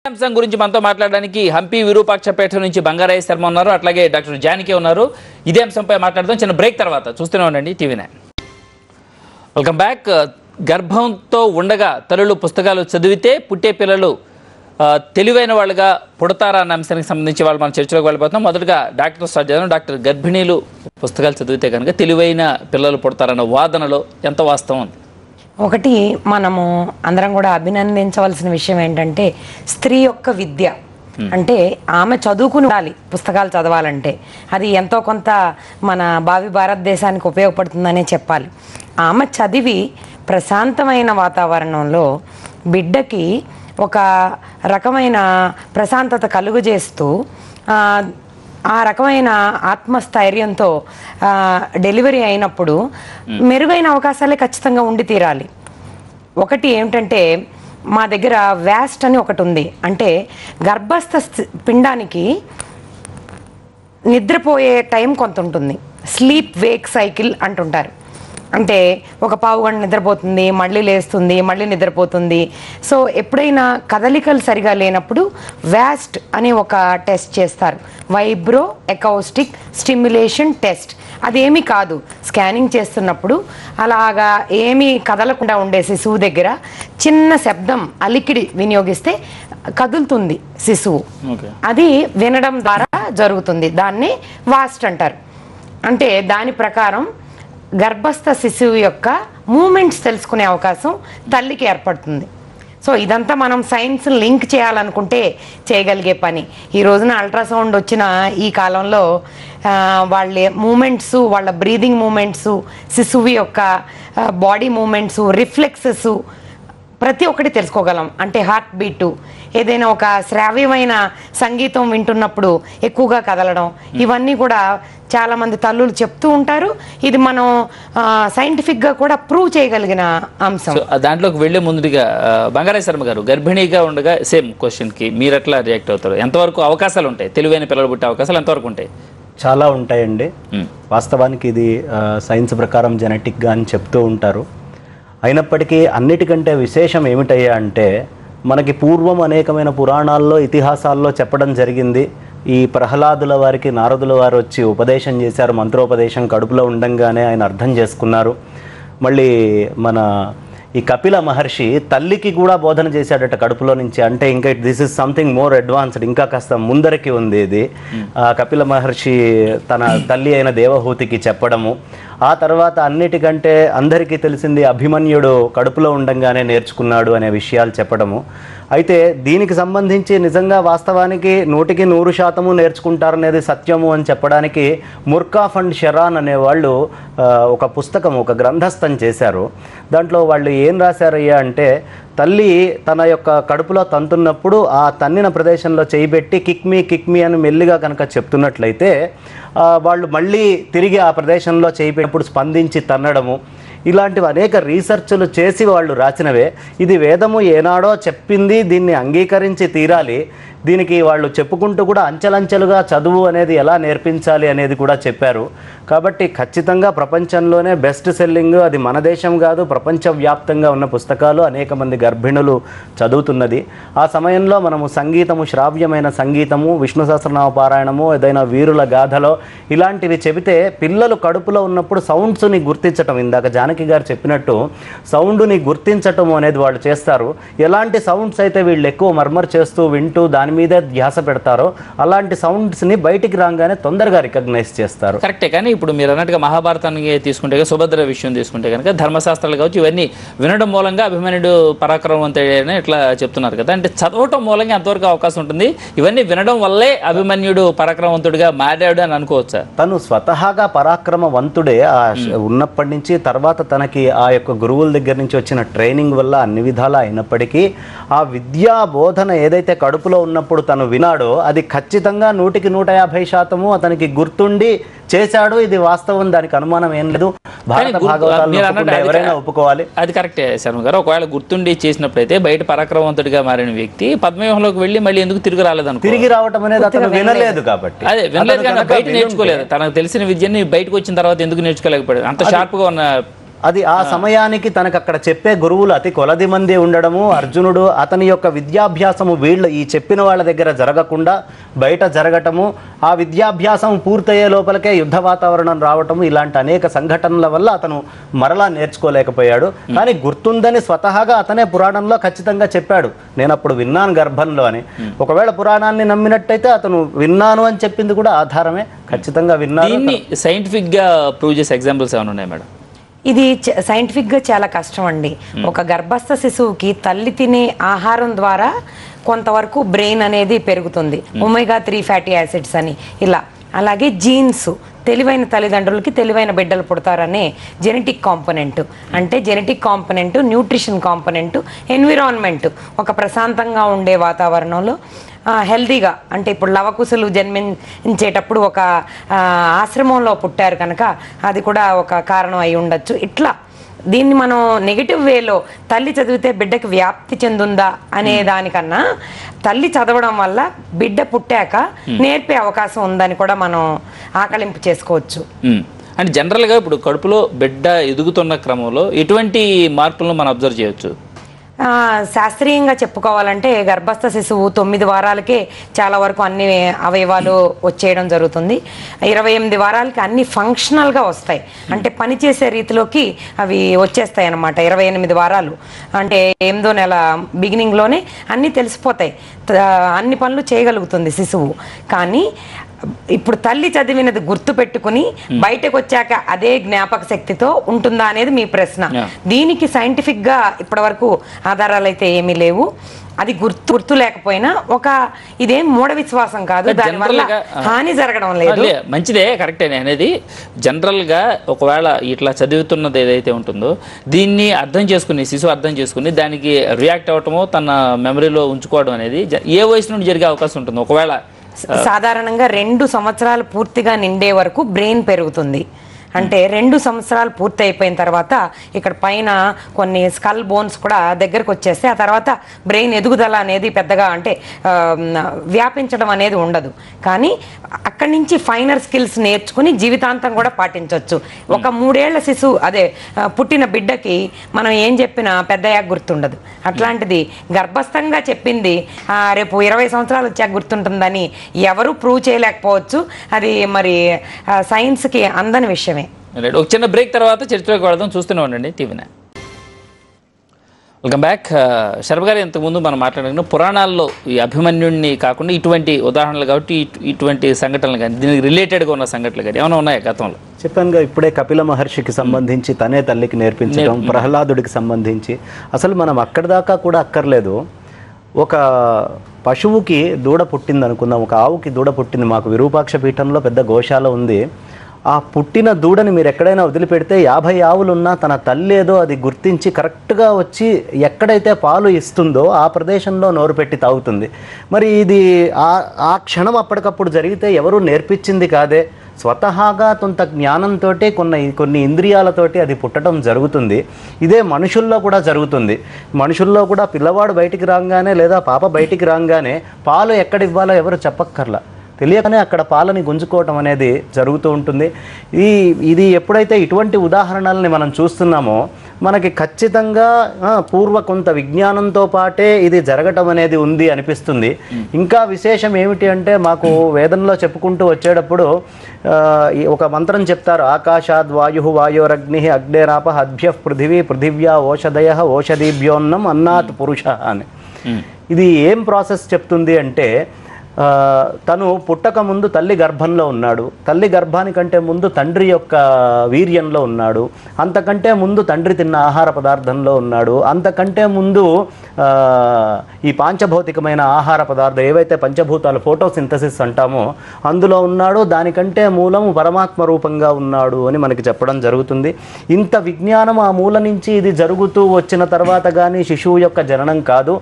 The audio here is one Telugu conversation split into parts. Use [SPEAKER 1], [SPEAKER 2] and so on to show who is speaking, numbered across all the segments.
[SPEAKER 1] అంశం గురించి మనతో మాట్లాడడానికి హంపి విరూపాక్షపేట నుంచి బంగారయ్య శర్మ ఉన్నారు, అట్లాగే డాక్టర్ జానకి ఉన్నారు. ఇదే అంశంపై మాట్లాడదాం చిన్న బ్రేక్ తర్వాత. చూస్తూనే ఉండండి టీవీ9. Welcome back. గర్భంతో ఉండగా తల్లులు పుస్తకాలు చదివితే పుట్టే పిల్లలు తెలివైన వాళ్ళుగా పుడతారా అన్న అంశానికి సంబంధించి వాళ్ళు మన చర్చలోకి వెళ్ళిపోతున్నాం. మొదటగా డాక్టర్ స్టార్ట్ చేద్దాం. డాక్టర్, గర్భిణీలు పుస్తకాలు చదివితే కనుక తెలివైన పిల్లలు పుడతారన్న వాదనలో ఎంత వాస్తవం ఉంది?
[SPEAKER 2] ఒకటి, మనము అందరం కూడా అభినందించవలసిన విషయం ఏంటంటే స్త్రీ యొక్క విద్య అంటే ఆమె చదువుకుని ఉండాలి. పుస్తకాలు చదవాలంటే అది ఎంతో కొంత మన భావి భారతదేశానికి ఉపయోగపడుతుందనే చెప్పాలి. ఆమె చదివి ప్రశాంతమైన వాతావరణంలో బిడ్డకి ఒక రకమైన ప్రశాంతత కలుగజేస్తూ ఆ రకమైన ఆత్మస్థైర్యంతో డెలివరీ అయినప్పుడు మెరుగైన అవకాశాలే ఖచ్చితంగా ఉండి తీరాలి. ఒకటి ఏమిటంటే మా దగ్గర వ్యాస్ట్ అని ఒకటి ఉంది. అంటే గర్భస్థ పిండానికి నిద్రపోయే టైం కొంత ఉంటుంది. స్లీప్ వేక్ సైకిల్ అంటుంటారు. అంటే ఒక పావు గంట నిద్రపోతుంది, మళ్ళీ లేస్తుంది, మళ్ళీ నిద్రపోతుంది. సో ఎప్పుడైనా కదలికలు సరిగా లేనప్పుడు వ్యాస్ట్ అని ఒక టెస్ట్ చేస్తారు, వైబ్రో అకౌస్టిక్ స్టిమ్యులేషన్ టెస్ట్. అదేమీ కాదు, స్కానింగ్ చేస్తున్నప్పుడు అలాగా ఏమీ కదలకుండా ఉండే శిశువు దగ్గర చిన్న శబ్దం అలికిడి వినియోగిస్తే కదులుతుంది శిశువు. అది వినడం ద్వారా జరుగుతుంది. దాన్ని వాస్ట్ అంటారు. అంటే దాని ప్రకారం గర్భస్థ శిశువు యొక్క మూమెంట్స్ తెలుసుకునే అవకాశం తల్లికి ఏర్పడుతుంది. సో ఇదంతా మనం సైన్స్ లింక్ చేయాలనుకుంటే చేయగలిగే పని. ఈ రోజున అల్ట్రాసౌండ్ వచ్చిన ఈ కాలంలో వాళ్ళ మూమెంట్స్, వాళ్ళ బ్రీదింగ్ మూమెంట్స్, శిశువు యొక్క బాడీ మూమెంట్స్, రిఫ్లెక్సెస్ ప్రతి ఒక్కటి తెలుసుకోగలం. అంటే హార్ట్ బీటు, ఏదైనా ఒక శ్రావ్యమైన సంగీతం వింటున్నప్పుడు ఎక్కువగా కదలడం, ఇవన్నీ కూడా చాలామంది తల్లులు చెప్తూ ఉంటారు. ఇది మనం సైంటిఫిక్గా కూడా ప్రూవ్ చేయగలిగిన అంశం.
[SPEAKER 1] దాంట్లోకి వెళ్లే ముందుగా బంగారయ్య శర్మ గారు, గర్భిణీగా ఉండగా సేమ్ క్వశ్చన్కి మీరు ఎట్లా రియాక్ట్ అవుతారు? ఎంతవరకు అవకాశాలు ఉంటాయి? తెలివైన పిల్లలు పుట్టే అవకాశాలు ఎంతవరకు ఉంటాయి?
[SPEAKER 3] చాలా ఉంటాయండి. వాస్తవానికి ఇది సైన్స్ ప్రకారం జెనెటిక్గా అని చెప్తూ ఉంటారు. అయినప్పటికీ అన్నిటికంటే విశేషం ఏమిటయ్యా అంటే మనకి పూర్వం అనేకమైన పురాణాల్లో, ఇతిహాసాల్లో చెప్పడం జరిగింది. ఈ ప్రహ్లాదుల వారికి నారదుల వారు వచ్చి ఉపదేశం చేశారు. మంత్రోపదేశం కడుపులో ఉండంగానే ఆయన అర్థం చేసుకున్నారు. మళ్ళీ మన ఈ కపిల మహర్షి తల్లికి కూడా బోధన చేశాడట కడుపులో నుంచి. అంటే ఇంకా this is something more advanced, ఇంకా కాస్త ముందరికి ఉంది ఇది. కపిల మహర్షి తన తల్లి అయిన దేవహూతికి చెప్పడము. ఆ తర్వాత అన్నిటికంటే అందరికీ తెలిసింది అభిమన్యుడు కడుపులో ఉండంగానే నేర్చుకున్నాడు అనే విషయాలు చెప్పడము. అయితే దీనికి సంబంధించి నిజంగా వాస్తవానికి 100% నేర్చుకుంటారనేది సత్యము అని చెప్పడానికి ముర్కాఫ్ అండ్ షెరాన్ అనేవాళ్ళు ఒక పుస్తకం, ఒక గ్రంథస్థం చేశారు. దాంట్లో వాళ్ళు ఏం రాశారయ్యా అంటే తల్లి తన యొక్క కడుపులో తంతున్నప్పుడు ఆ తన్నిన ప్రదేశంలో చేయబెట్టి కిక్ మీ అని మెల్లిగా కనుక చెప్తున్నట్లయితే వాళ్ళు మళ్ళీ తిరిగి ఆ ప్రదేశంలో చేయబెట్టినప్పుడు స్పందించి తన్నడము, ఇలాంటివి అనేక రీసెర్చ్లు చేసి వాళ్ళు రాసినవే. ఇది వేదము ఏనాడో చెప్పింది, దీన్ని అంగీకరించి తీరాలి. దీనికి వాళ్ళు చెప్పుకుంటూ కూడా అంచెలంచెలుగా చదువు అనేది ఎలా నేర్పించాలి అనేది కూడా చెప్పారు. కాబట్టి ఖచ్చితంగా ప్రపంచంలోనే బెస్ట్ సెల్లింగ్, అది మన దేశం కాదు ప్రపంచవ్యాప్తంగా ఉన్న పుస్తకాలు అనేక మంది గర్భిణులు చదువుతున్నది. ఆ సమయంలో మనము సంగీతము, శ్రావ్యమైన సంగీతము, విష్ణు సహస్రనామ పారాయణము, ఏదైనా వీరుల గాథలో ఇలాంటివి చెబితే పిల్లలు కడుపులో ఉన్నప్పుడు సౌండ్స్ని గుర్తించటం, ఇందాక జానకి గారు చెప్పినట్టు సౌండ్ని గుర్తించటము అనేది వాళ్ళు చేస్తారు. ఎలాంటి సౌండ్స్ అయితే వీళ్ళు ఎక్కువ మర్మర్ చేస్తూ వింటూ దాని మీదే ధ్యాస పెడతారో అలాంటి సౌండ్స్ని బయటికి రాగానే తొందరగా రికగ్నైజ్ చేస్తారు.
[SPEAKER 1] కరెక్టే. కానీ ఇప్పుడు మీరు అన్నట్టుగా మహాభారతాన్ని తీసుకుంటే, సుభద్ర విషయం తీసుకుంటే కనుక ధర్మశాస్త్రాలు కావచ్చు, ఇవన్నీ వినడం మూలంగా అభిమన్యుడు పరాక్రమవంతుడని ఇట్లా చెప్తున్నారు కదా. అంటే చదవటం మూలంగా ఎంతవరకు అవకాశం ఉంటుంది? ఇవన్నీ వినడం వల్లే అభిమన్యుడు పరాక్రమవంతుడిగా మారాడు అని అనుకోవచ్చా?
[SPEAKER 3] తను స్వతహాగా పరాక్రమవంతుడే ఉన్నప్పటి నుంచి, తర్వాత తనకి ఆ యొక్క గురువుల దగ్గర నుంచి వచ్చిన ట్రైనింగ్ వల్ల అన్ని విధాలా అయినప్పటికీ ఆ విద్యా బోధన ఏదైతే కడుపులో ఉన్నప్పుడు తను వినాడో అది ఖచ్చితంగా 100% అతనికి గుర్తుండి చేశాడు. ఇది వాస్తవం, దానికి అనుమానం ఏం లేదు. భారత భాగవతాలను ఎవరైనా ఒప్పుకోవాలి.
[SPEAKER 1] అది కరెక్టే శర్మ గారు. ఒకవేళ గుర్తుండి చేసినప్పుడైతే బయట పరాక్రమవంతుడిగా మారిన వ్యక్తి పద్మవ్యూహంలోకి వెళ్ళి మళ్ళీ ఎందుకు తిరిగి రాలేదనుకో.
[SPEAKER 3] తిరిగి రావటం అనేది అతను వినలేదు కాబట్టి.
[SPEAKER 1] అదే వినలేదు కానీ బయట నేర్చుకోలేదు. తనకు తెలిసిన విద్యని బయటకు వచ్చిన తర్వాత ఎందుకు నేర్చుకోలేకపోయాడు? అంత షార్ప్గా ఉన్న
[SPEAKER 3] అది ఆ సమయానికి తనకు అక్కడ చెప్పే గురువులు అతి కొలది మంది ఉండడము, అర్జునుడు అతని యొక్క విద్యాభ్యాసము ఈ చెప్పిన వాళ్ళ దగ్గర జరగకుండా బయట జరగటము, ఆ విద్యాభ్యాసం పూర్తయ్యే లోపలికే యుద్ధ వాతావరణం రావటము, ఇలాంటి అనేక సంఘటనల వల్ల అతను మరలా నేర్చుకోలేకపోయాడు. కానీ గుర్తుందని స్వతహాగా అతనే పురాణంలో ఖచ్చితంగా చెప్పాడు, నేను అప్పుడు విన్నాను గర్భంలో అని. ఒకవేళ పురాణాన్ని నమ్మినట్టయితే అతను విన్నాను అని చెప్పింది కూడా ఆధారమే, ఖచ్చితంగా విన్నాను.
[SPEAKER 1] సైంటిఫిక్ గా ప్రూవ్ చేసే ఎగ్జాంపుల్స్ ఏమైనా ఉన్నాయి మేడం?
[SPEAKER 2] ఇది సైంటిఫిక్గా చాలా కష్టం అండి. ఒక గర్భస్థ శిశువుకి తల్లి తినే ఆహారం ద్వారా కొంతవరకు బ్రెయిన్ అనేది పెరుగుతుంది, ఒమేగా 3 ఫ్యాటీ యాసిడ్స్ అని ఇలా. అలాగే జీన్స్, తెలివైన తల్లిదండ్రులకి తెలివైన బిడ్డలు పుడతారనే జెనెటిక్ కాంపోనెంట్. అంటే genetic component, nutrition component, environment, ఒక ప్రశాంతంగా ఉండే వాతావరణంలో హెల్తీగా, అంటే ఇప్పుడు లవకుశలు జన్మించేటప్పుడు ఒక ఆశ్రమంలో పుట్టారు కనుక అది కూడా ఒక కారణం అయి ఉండొచ్చు. ఇట్లా దీన్ని మనం నెగిటివ్ వేలో తల్లి చదివితే బిడ్డకి వ్యాప్తి చెందుందా అనే దానికన్నా తల్లి చదవడం వల్ల బిడ్డ పుట్టాక నేర్పే అవకాశం ఉందని కూడా మనం ఆకలింపు చేసుకోవచ్చు.
[SPEAKER 1] అంటే జనరల్గా ఇప్పుడు కడుపులో బిడ్డ ఎదుగుతున్న క్రమంలో ఎటువంటి మార్పులను మనం అబ్జర్వ్ చేయొచ్చు?
[SPEAKER 2] శాస్త్రీయంగా చెప్పుకోవాలంటే గర్భస్థ శిశువు 9 వారాలకే చాలా వరకు అన్ని అవయవాలు వచ్చేయడం జరుగుతుంది. 28 వారాలకి అన్ని ఫంక్షనల్గా వస్తాయి, అంటే పనిచేసే రీతిలోకి అవి వచ్చేస్తాయి అన్నమాట. 28 వారాలు అంటే 8వ నెల బిగినింగ్లోనే అన్నీ తెలిసిపోతాయి, అన్ని పనులు చేయగలుగుతుంది శిశువు. కానీ ఇప్పుడు తల్లి చదివినది గుర్తు పెట్టుకుని బయటకు వచ్చాక అదే జ్ఞాపక శక్తితో ఉంటుందా అనేది మీ ప్రశ్న. దీనికి సైంటిఫిక్ గా ఇప్పటి వరకు ఆధారాలు అయితే ఏమీ లేవు. అది గుర్తు లేకపోయినా ఇదేం మూఢ విశ్వాసం కాదు, దానివల్ల హాని జరగడం లేదు.
[SPEAKER 1] మంచిదే, కరెక్టే అనేది. జనరల్ గా ఒకవేళ ఇట్లా చదువుతున్నది ఏదైతే ఉంటుందో దీన్ని అర్థం చేసుకుని శిశువు అర్థం చేసుకుని దానికి రియాక్ట్ అవ్వటమో తన మెమరీలో ఉంచుకోవడం అనేది ఏ వయసు నుండి జరిగే అవకాశం ఉంటుంది? ఒకవేళ
[SPEAKER 2] సాధారణంగా 2 సంవత్సరాలు పూర్తిగా నిండే వరకు బ్రెయిన్ పెరుగుతుంది. అంటే 2 సంవత్సరాలు పూర్తి అయిపోయిన తర్వాత ఇక్కడ పైన కొన్ని స్కల్ బోన్స్ కూడా దగ్గరకు వచ్చేస్తే ఆ తర్వాత బ్రెయిన్ ఎదుగుదల అనేది పెద్దగా అంటే వ్యాపించడం అనేది ఉండదు. కానీ అక్కడి నుంచి ఫైనర్ స్కిల్స్ నేర్చుకుని జీవితాంతం కూడా పాటించవచ్చు. ఒక 3 ఏళ్ల శిశువు పుట్టిన బిడ్డకి మనం ఏం చెప్పినా పెద్దయ్యాక గుర్తుండదు. అట్లాంటిది గర్భస్థంగా చెప్పింది రేపు 20 సంవత్సరాలు వచ్చాక గుర్తుంటుందని ఎవరు ప్రూవ్ చేయలేకపోవచ్చు. అది మరి సైన్స్కి అందని విషయమే.
[SPEAKER 1] ఒక చిన్న బ్రేక్ తర్వాత చర్చలోకి వెళదాం, చూస్తూనే ఉండండి టీవీ9. Welcome back. శర్మ గారు, ఇంతకుముందు మనం మాట్లాడుకున్న పురాణాల్లో ఈ అభిమన్యుడిని కాకుండా ఇటువంటి ఉదాహరణలు కాబట్టి ఇటువంటి సంఘటనలు కానీ దీనికి రిలేటెడ్గా ఉన్న సంఘటనలు కానీ ఏమైనా ఉన్నాయా గతంలో?
[SPEAKER 3] చెప్పానుగా ఇప్పుడే, కపిల మహర్షికి సంబంధించి తనే తల్లికి నేర్పించడం, ప్రహ్లాదుడికి సంబంధించి అసలు మనం అక్కడి దాకా కూడా అక్కర్లేదు. ఒక పశువుకి దూడ పుట్టింది అనుకుందాం, ఒక ఆవుకి దూడ పుట్టింది. మాకు విరూపాక్ష పీఠంలో పెద్ద గోశాల ఉంది. ఆ పుట్టిన దూడని మీరు ఎక్కడైనా వదిలిపెడితే 50 ఆవులున్నా తన తల్లి ఏదో అది గుర్తించి కరెక్ట్గా వచ్చి ఎక్కడైతే పాలు ఇస్తుందో ఆ ప్రదేశంలో నోరు పెట్టి తాగుతుంది. మరి ఇది ఆ క్షణం అప్పటికప్పుడు జరిగితే ఎవరు నేర్పించింది కాదే, స్వతహాగా కొంత జ్ఞానంతో కొన్ని ఇంద్రియాలతోటి అది పుట్టడం జరుగుతుంది. ఇదే మనుషుల్లో కూడా జరుగుతుంది. మనుషుల్లో కూడా పిల్లవాడు బయటికి రాగానే లేదా పాప బయటికి రాగానే పాలు ఎక్కడ ఇవ్వాలో ఎవరు చెప్పక్కర్లా, తెలియకనే అక్కడ పాలని గుంజుకోవటం అనేది జరుగుతూ ఉంటుంది. ఇది ఎప్పుడైతే ఇటువంటి ఉదాహరణల్ని మనం చూస్తున్నామో మనకి ఖచ్చితంగా పూర్వ కొంత విజ్ఞానంతో పాటే ఇది జరగటం అనేది ఉంది అనిపిస్తుంది. ఇంకా విశేషం ఏమిటి అంటే మాకు వేదంలో చెప్పుకుంటూ వచ్చేటప్పుడు ఒక మంత్రం చెప్తారు, ఆకాశాద్ వాయు వాయోరగ్ని అగ్నేరాప అద్భ్య పృథివీ పృథివ్యా ఓషధయ ఓషధీభ్యోన్నం అన్నాత్ పురుష అని. ఇది ఏం ప్రాసెస్ చెప్తుంది అంటే తను పుట్టక ముందు తల్లి గర్భంలో ఉన్నాడు, తల్లి గర్భానికంటే ముందు తండ్రి యొక్క వీర్యంలో ఉన్నాడు, అంతకంటే ముందు తండ్రి తిన్న ఆహార పదార్థంలో ఉన్నాడు, అంతకంటే ముందు ఈ పాంచభౌతికమైన ఆహార పదార్థం ఏవైతే పంచభూతాలు ఫోటోసింథసిస్ అంటామో అందులో ఉన్నాడు, దానికంటే మూలము పరమాత్మ రూపంగా ఉన్నాడు అని మనకి చెప్పడం జరుగుతుంది. ఇంత విజ్ఞానం ఆ మూల నుంచి ఇది జరుగుతూ వచ్చిన తర్వాత కానీ శిశువు యొక్క జననం కాదు.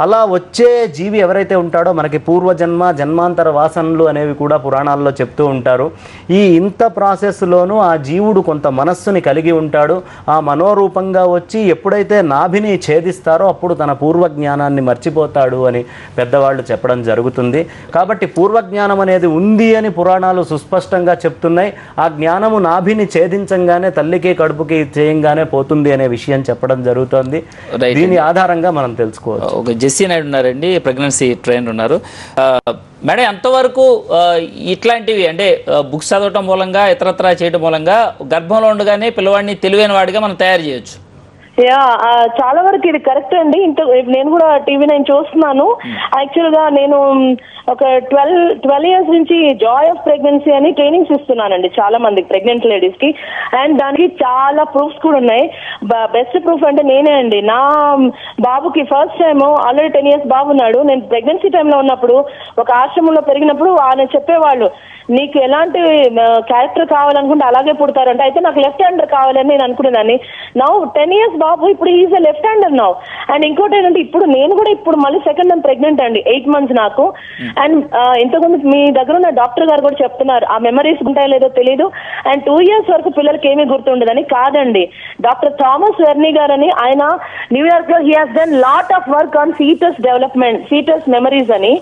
[SPEAKER 3] అలా వచ్చే జీవి ఎవరైతే ఉంటాడో మనకి పూర్వజన్మ జన్మాంతర వాసనలు అనేవి కూడా పురాణాల్లో చెప్తూ ఉంటారు. ఈ ఇంత ప్రాసెస్లోనూ ఆ జీవుడు కొంత మనస్సుని కలిగి ఉంటాడు. ఆ మనోరూపంగా వచ్చి ఎప్పుడైతే నాభిని ఛేదిస్తారో అప్పుడు తన పూర్వజ్ఞానాన్ని మర్చిపోతాడు అని పెద్దవాళ్ళు చెప్పడం జరుగుతుంది. కాబట్టి పూర్వజ్ఞానం అనేది ఉంది అని పురాణాలు సుస్పష్టంగా చెప్తున్నాయి. ఆ జ్ఞానము నాభిని ఛేదించంగానే తల్లికి కడుపుకి చేయంగానే పోతుంది అనే విషయం చెప్పడం జరుగుతుంది. దీని ఆధారంగా మనం తెలుసుకోవచ్చు.
[SPEAKER 1] ఒక జెస్సీ నాయుడు ఉన్నారండి, ప్రెగ్నెన్సీ ట్రైనర్ ఉన్నారు. మేడం, ఎంతవరకు ఇట్లాంటివి అంటే బుక్స్ చదవటం మూలంగా ఇతరత్రా చేయడం మూలంగా గర్భంలో ఉండగానే పిల్లవాడిని తెలివైన వాడిగా మనం తయారు చేయొచ్చు?
[SPEAKER 4] చాలా వరకు ఇది కరెక్ట్ అండి. నేను కూడా TV9 చూస్తున్నాను. యాక్చువల్ గా నేను ఒక 12 years నుంచి జాయ్ ఆఫ్ ప్రెగ్నెన్సీ అని ట్రైనింగ్స్ ఇస్తున్నానండి చాలా మందికి, ప్రెగ్నెంట్ లేడీస్ కి. అండ్ దానికి చాలా ప్రూఫ్స్ కూడా ఉన్నాయి. బెస్ట్ ప్రూఫ్ అంటే నేనే అండి. నా బాబుకి ఫస్ట్ టైం ఆల్రెడీ 10 years బాబు ఉన్నాడు. నేను ప్రెగ్నెన్సీ టైంలో ఉన్నప్పుడు ఒక ఆశ్రమంలో పెరిగినప్పుడు ఆయన చెప్పేవాళ్ళు, నీకు ఎలాంటి క్యారెక్టర్ కావాలనుకుంటే అలాగే పుడతారంటే. అయితే నాకు లెఫ్ట్ హ్యాండర్ కావాలని నేను అనుకునేదాన్ని. నౌ 10 years బాబు ఇప్పుడు is a left hander now. And ఇంకోటి ఏంటంటే ఇప్పుడు నేను కూడా ఇప్పుడు మళ్ళీ సెకండ్ టైం ప్రెగ్నెంట్ అండి, 8 months నాకు. అండ్ ఇంతకుముందు మీ దగ్గర ఉన్న డాక్టర్ గారు కూడా చెప్తున్నారు ఆ మెమరీస్ ఉంటాయో లేదో తెలియదు. అండ్ 2 years వరకు పిల్లలకి ఏమీ గుర్తుండదని. కాదండి, డాక్టర్ థామస్ వెర్నీ గారు అని, ఆయన న్యూయార్క్ లో he has done lot of work on foetus development, foetus memories అని.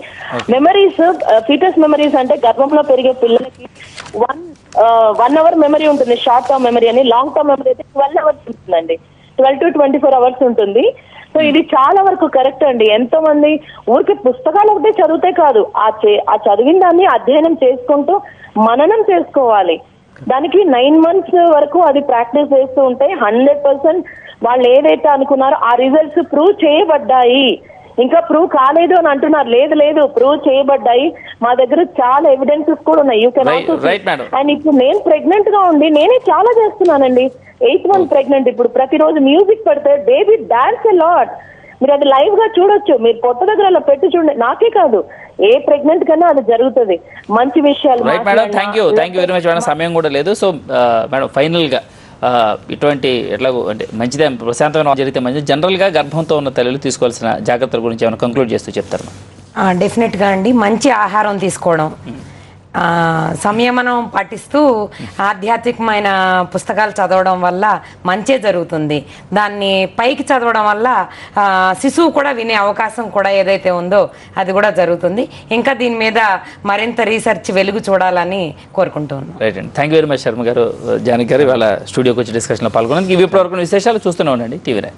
[SPEAKER 4] మెమరీస్, ఫీటస్ మెమరీస్ అంటే గర్భంలో పెరిగే పిల్లలకి 1 hour మెమరీ ఉంటుంది, షార్ట్ టర్మ్ మెమరీ అని. లాంగ్ టర్మ్ మెమరీ అయితే 12 hours ఉంటుందండి, 12 to 24 hours ఉంటుంది. సో ఇది చాలా వరకు కరెక్ట్ అండి. ఎంతో మంది ఊరికి పుస్తకాలు ఒకటే చదివితే కాదు, ఆ చదివిన దాన్ని అధ్యయనం చేసుకుంటూ మననం చేసుకోవాలి. దానికి 9 months వరకు అది ప్రాక్టీస్ చేస్తూ ఉంటే 100% వాళ్ళు ఏదైతే అనుకున్నారో ఆ రిజల్ట్స్ ప్రూవ్ చేయబడ్డాయి. ఇంకా ప్రూవ్ కాలేదు అని అంటున్నారు, లేదు ప్రూవ్ చేయబడ్డాయి. మా దగ్గర చాలా ఎవిడెన్సెస్ కూడా ఉన్నాయి. You can also. అండ్ ఇప్పుడు నేను ప్రెగ్నెంట్ గా ఉండి నేనే చాలా చేస్తున్నానండి. 8 months ప్రెగ్నెంట్. ఇప్పుడు ప్రతిరోజు మ్యూజిక్ పెడితే బేబీ డాన్స్ ఎ లాట్. మీరు అది లైవ్ గా చూడొచ్చు. మీరు పొట్ట దగ్గర అలా పెట్టి చూడండి. నాకే కాదు, ఏ ప్రెగ్నెంట్ కన్నా అది జరుగుతుంది. మంచి విషయాలు.
[SPEAKER 1] Madam, thank you very much madam. సమయం కూడా లేదు. సో మేడం, ఫైనల్ గా ఇటువంటి ఎట్లాగో అంటే మంచిదే, ప్రశాంతమైన జరిగితే మంచిది. జనరల్గా గర్భంతో ఉన్న తల్లులు తీసుకోవాల్సిన జాగ్రత్తల గురించి ఏమైనా కంక్లూడ్ చేస్తూ చెప్తారు?
[SPEAKER 2] డెఫినెట్గా అండి, మంచి ఆహారం తీసుకోవడం, సంయమనం పాటిస్తూ ఆధ్యాత్మికమైన పుస్తకాలు చదవడం వల్ల మంచే జరుగుతుంది. దాన్ని పైకి చదవడం వల్ల శిశువు కూడా వినే అవకాశం కూడా ఏదైతే ఉందో అది కూడా జరుగుతుంది. ఇంకా దీని మీద మరింత రీసెర్చ్ వెలుగు చూడాలని కోరుకుంటున్నాను.
[SPEAKER 1] రైట్ అండి, thank you very much Sharma గారు, జానకి గారు ఇవాళ స్టూడియోకి వచ్చి డిస్కషన్లో పాల్గొన్నందుకు. ఇవి ఇప్పటివరకు విశేషాలు చూస్తూనే ఉండండి TV9.